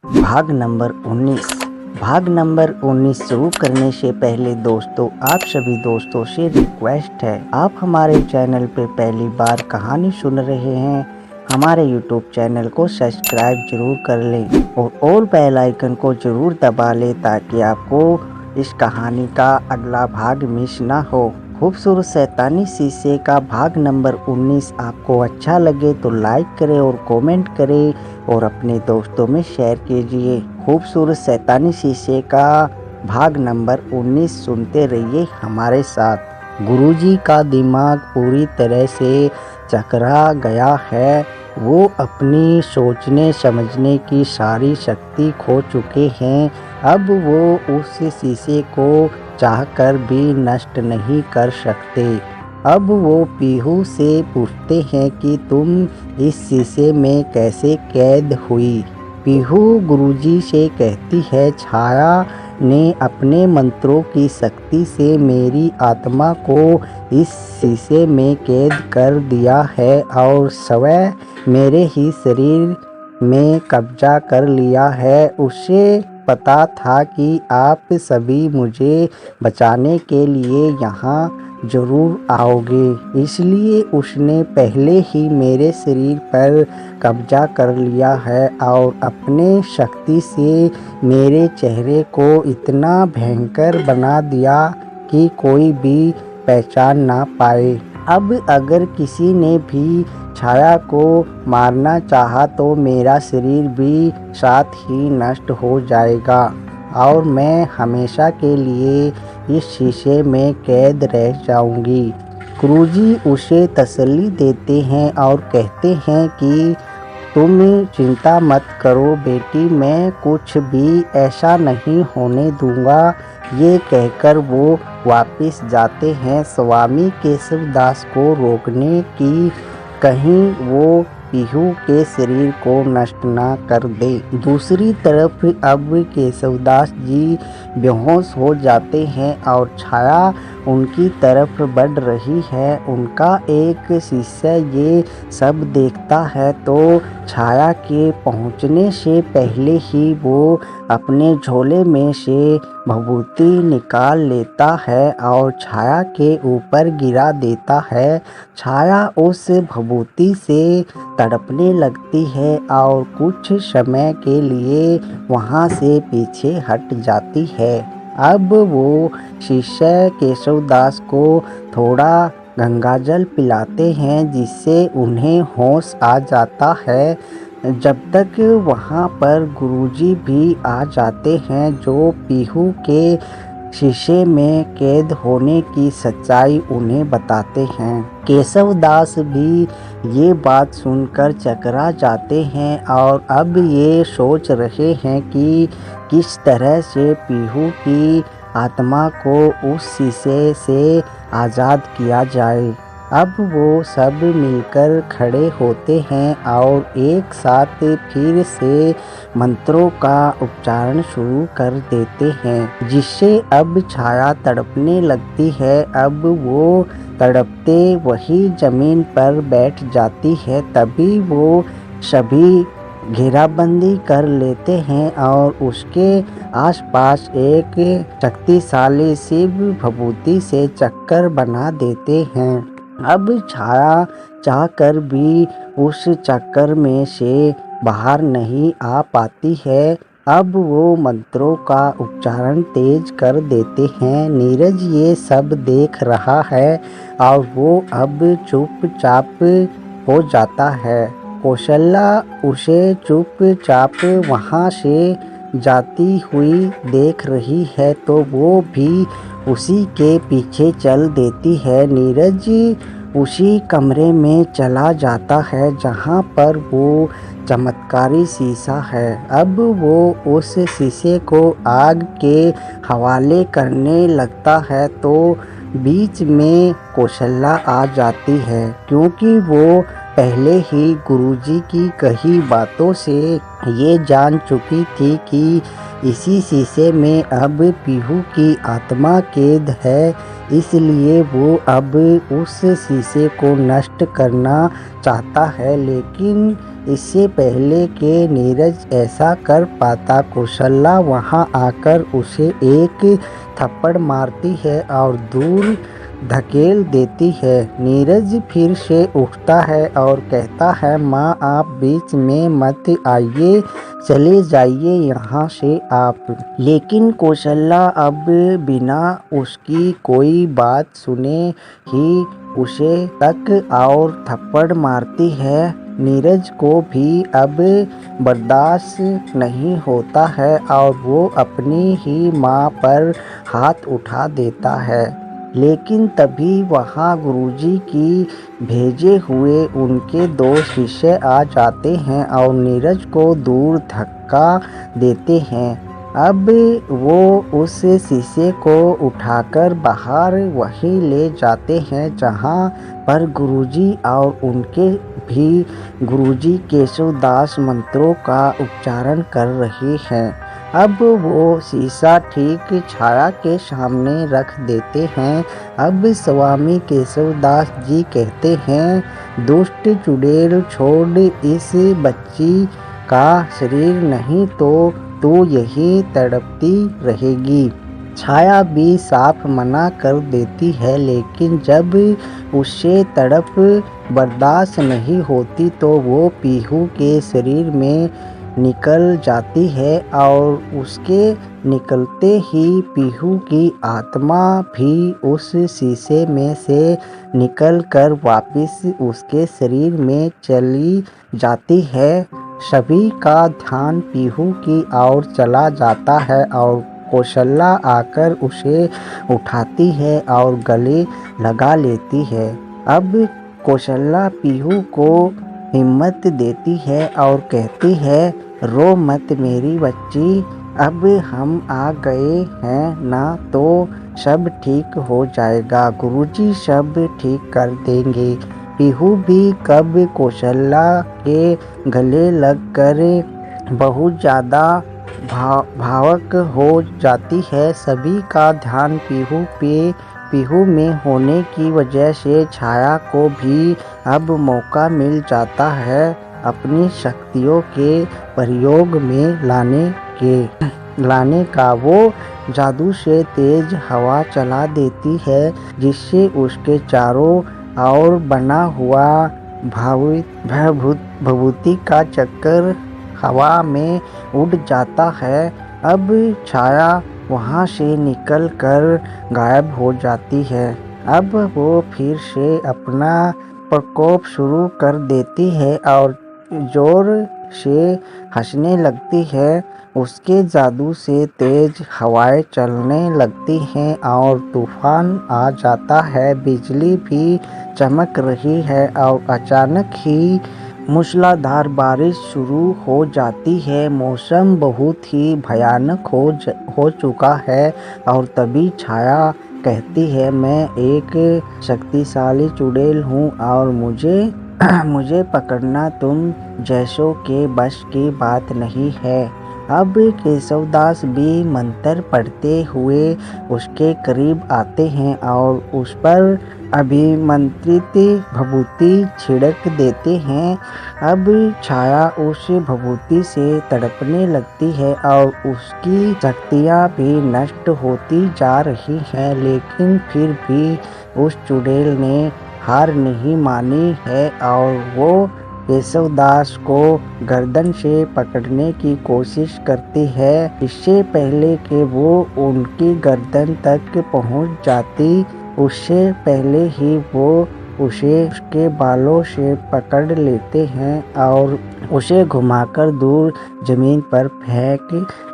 भाग नंबर 19। भाग नंबर 19 शुरू करने से पहले दोस्तों, आप सभी दोस्तों से रिक्वेस्ट है, आप हमारे चैनल पे पहली बार कहानी सुन रहे हैं, हमारे यूट्यूब चैनल को सब्सक्राइब जरूर कर लें और ऑल बेल आइकन को जरूर दबा लें ताकि आपको इस कहानी का अगला भाग मिस ना हो। खूबसूरत शैतानी शीशे का भाग नंबर 19 आपको अच्छा लगे तो लाइक करें और कमेंट करें और अपने दोस्तों में शेयर कीजिए। खूबसूरत शैतानी शीशे का भाग नंबर 19 सुनते रहिए हमारे साथ। गुरुजी का दिमाग पूरी तरह से चकरा गया है। वो अपनी सोचने समझने की सारी शक्ति खो चुके हैं। अब वो उस शीशे को चाहकर भी नष्ट नहीं कर सकते। अब वो पीहू से पूछते हैं कि तुम इस शीशे में कैसे कैद हुई। पीहू गुरुजी से कहती है, छाया ने अपने मंत्रों की शक्ति से मेरी आत्मा को इस शीशे में कैद कर दिया है और स्वयं मेरे ही शरीर में कब्जा कर लिया है। उसे पता था कि आप सभी मुझे बचाने के लिए यहाँ जरूर आओगे, इसलिए उसने पहले ही मेरे शरीर पर कब्जा कर लिया है और अपने शक्ति से मेरे चेहरे को इतना भयंकर बना दिया कि कोई भी पहचान ना पाए। अब अगर किसी ने भी छाया को मारना चाहा तो मेरा शरीर भी साथ ही नष्ट हो जाएगा और मैं हमेशा के लिए इस शीशे में कैद रह जाऊंगी। गुरुजी उसे तसल्ली देते हैं और कहते हैं कि तुम चिंता मत करो बेटी, मैं कुछ भी ऐसा नहीं होने दूंगा। ये कहकर वो वापस जाते हैं स्वामी केशवदास को रोकने की, कहीं वो पीहू के शरीर को नष्ट ना कर दे। दूसरी तरफ अब केशवदास जी बेहोश हो जाते हैं और छाया उनकी तरफ बढ़ रही है। उनका एक शिष्य ये सब देखता है तो छाया के पहुंचने से पहले ही वो अपने झोले में से भभूति निकाल लेता है और छाया के ऊपर गिरा देता है। छाया उस भभूति से तड़पने लगती है और कुछ समय के लिए वहाँ से पीछे हट जाती है। अब वो शिष्य केशवदास को थोड़ा गंगाजल पिलाते हैं जिससे उन्हें होश आ जाता है। जब तक वहाँ पर गुरुजी भी आ जाते हैं जो पीहू के शीशे में कैद होने की सच्चाई उन्हें बताते हैं। केशवदास भी ये बात सुनकर चकरा जाते हैं और अब ये सोच रहे हैं कि किस तरह से पीहू की आत्मा को उस शीशे से आज़ाद किया जाए। अब वो सब मिलकर खड़े होते हैं और एक साथ फिर से मंत्रों का उच्चारण शुरू कर देते हैं, जिससे अब छाया तड़पने लगती है। अब वो तड़पते वही जमीन पर बैठ जाती है। तभी वो सभी घेराबंदी कर लेते हैं और उसके आसपास एक शक्तिशाली शिव भभूति से चक्कर बना देते हैं। अब छाया चाहकर भी उस चक्कर में से बाहर नहीं आ पाती है। अब वो मंत्रों का उच्चारण तेज कर देते हैं। नीरज ये सब देख रहा है और वो अब चुपचाप हो जाता है। कौशल्या उसे चुपचाप वहाँ से जाती हुई देख रही है तो वो भी उसी के पीछे चल देती है। नीरज उसी कमरे में चला जाता है जहाँ पर वो चमत्कारी शीशा है। अब वो उस शीशे को आग के हवाले करने लगता है तो बीच में कौशल्या आ जाती है, क्योंकि वो पहले ही गुरुजी की कही बातों से ये जान चुकी थी कि इसी शीशे में अब पीहू की आत्मा कैद है। इसलिए वो अब उस शीशे को नष्ट करना चाहता है, लेकिन इससे पहले कि नीरज ऐसा कर पाता, कौशल्या वहां आकर उसे एक थप्पड़ मारती है और दूर धकेल देती है। नीरज फिर से उठता है और कहता है, माँ आप बीच में मत आइए, चले जाइए यहाँ से आप। लेकिन कौशल्या अब बिना उसकी कोई बात सुने ही उसे तक और थप्पड़ मारती है। नीरज को भी अब बर्दाश्त नहीं होता है और वो अपनी ही माँ पर हाथ उठा देता है। लेकिन तभी वहाँ गुरुजी की भेजे हुए उनके 2 शिष्य आ जाते हैं और नीरज को दूर धक्का देते हैं। अब वो उस शीशे को उठाकर बाहर वहीं ले जाते हैं जहाँ पर गुरुजी और उनके भी गुरुजी केशवदास मंत्रों का उच्चारण कर रहे हैं। अब वो शीशा ठीक छाया के सामने रख देते हैं। अब स्वामी केशवदास जी कहते हैं, दुष्ट चुड़ैल छोड़ इस बच्ची का शरीर, नहीं तो तू यही तड़पती रहेगी। छाया भी साफ मना कर देती है, लेकिन जब उससे तड़प बर्दाश्त नहीं होती तो वो पीहू के शरीर में निकल जाती है और उसके निकलते ही पीहू की आत्मा भी उस शीशे में से निकलकर वापस उसके शरीर में चली जाती है। सभी का ध्यान पीहू की ओर चला जाता है और कौशल्या आकर उसे उठाती है और गले लगा लेती है। अब कौशल्या पीहू को हिम्मत देती है और कहती है, रो मत मेरी बच्ची, अब हम आ गए हैं ना, तो सब ठीक हो जाएगा, गुरुजी सब ठीक कर देंगे। पीहू भी कब कौशल्या के गले लगकर बहुत ज़्यादा भावुक हो जाती है। सभी का ध्यान पीहू में होने की वजह से छाया को भी अब मौका मिल जाता है अपनी शक्तियों के प्रयोग में लाने का। वो जादू से तेज हवा चला देती है, जिससे उसके चारों ओर बना हुआ भभूति का चक्कर हवा में उड़ जाता है। अब छाया वहाँ से निकलकर गायब हो जाती है। अब वो फिर से अपना प्रकोप शुरू कर देती है और जोर से हंसने लगती है। उसके जादू से तेज हवाएं चलने लगती हैं और तूफान आ जाता है। बिजली भी चमक रही है और अचानक ही मूसलाधार बारिश शुरू हो जाती है। मौसम बहुत ही भयानक हो चुका है और तभी छाया कहती है, मैं एक शक्तिशाली चुड़ैल हूँ और मुझे पकड़ना तुम जैसों के बस की बात नहीं है। अब केशवदास भी मंत्र पढ़ते हुए उसके करीब आते हैं और उस पर अभिमंत्रित भभूति छिड़क देते हैं। अब छाया उस भभूति से तड़पने लगती है और उसकी शक्तियाँ भी नष्ट होती जा रही हैं, लेकिन फिर भी उस चुड़ैल ने हार नहीं मानी है और वो केशवदास को गर्दन से पकड़ने की कोशिश करती है। इससे पहले कि वो उनकी गर्दन तक पहुंच जाती, उससे पहले ही वो उसे उसके बालों से पकड़ लेते हैं और उसे घुमाकर दूर जमीन पर फेंक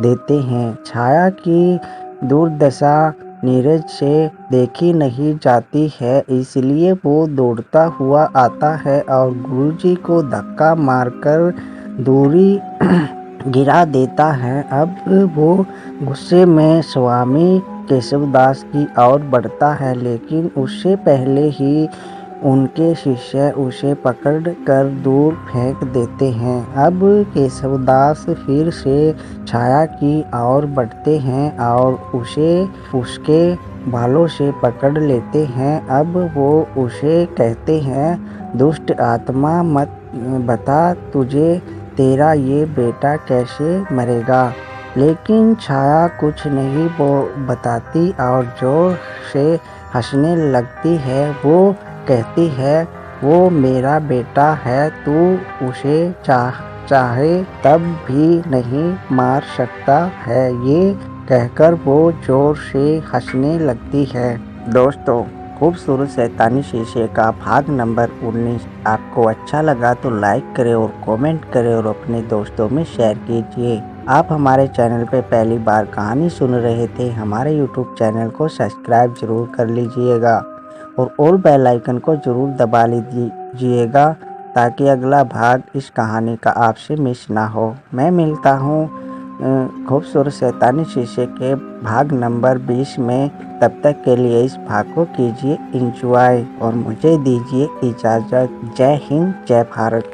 देते हैं। छाया की दुर्दशा नीरज से देखी नहीं जाती है, इसलिए वो दौड़ता हुआ आता है और गुरुजी को धक्का मारकर दूरी गिरा देता है। अब वो गुस्से में स्वामी केशवदास की ओर बढ़ता है, लेकिन उससे पहले ही उनके शिष्य उसे पकड़ कर दूर फेंक देते हैं। अब केशवदास फिर से छाया की ओर बढ़ते हैं और उसे उसके बालों से पकड़ लेते हैं। अब वो उसे कहते हैं, दुष्ट आत्मा, मत बता तुझे तेरा ये बेटा कैसे मरेगा। लेकिन छाया कुछ नहीं बताती और जोर से हंसने लगती है। वो कहती है वो मेरा बेटा है, तू उसे चाहे तब भी नहीं मार सकता है। ये कहकर वो जोर से हंसने लगती है। दोस्तों, खूबसूरत शैतानी शीशे का भाग नंबर 19 आपको अच्छा लगा तो लाइक करें और कमेंट करें और अपने दोस्तों में शेयर कीजिए। आप हमारे चैनल पे पहली बार कहानी सुन रहे थे, हमारे यूट्यूब चैनल को सब्सक्राइब जरूर कर लीजिएगा और ऑल बेल आइकन को जरूर दबा लीजिएगा ताकि अगला भाग इस कहानी का आपसे मिस ना हो। मैं मिलता हूँ खूबसूरत शैतानी शीशे के भाग नंबर 20 में। तब तक के लिए इस भाग को कीजिए एंजॉय और मुझे दीजिए इजाज़त। जय हिंद, जय भारत।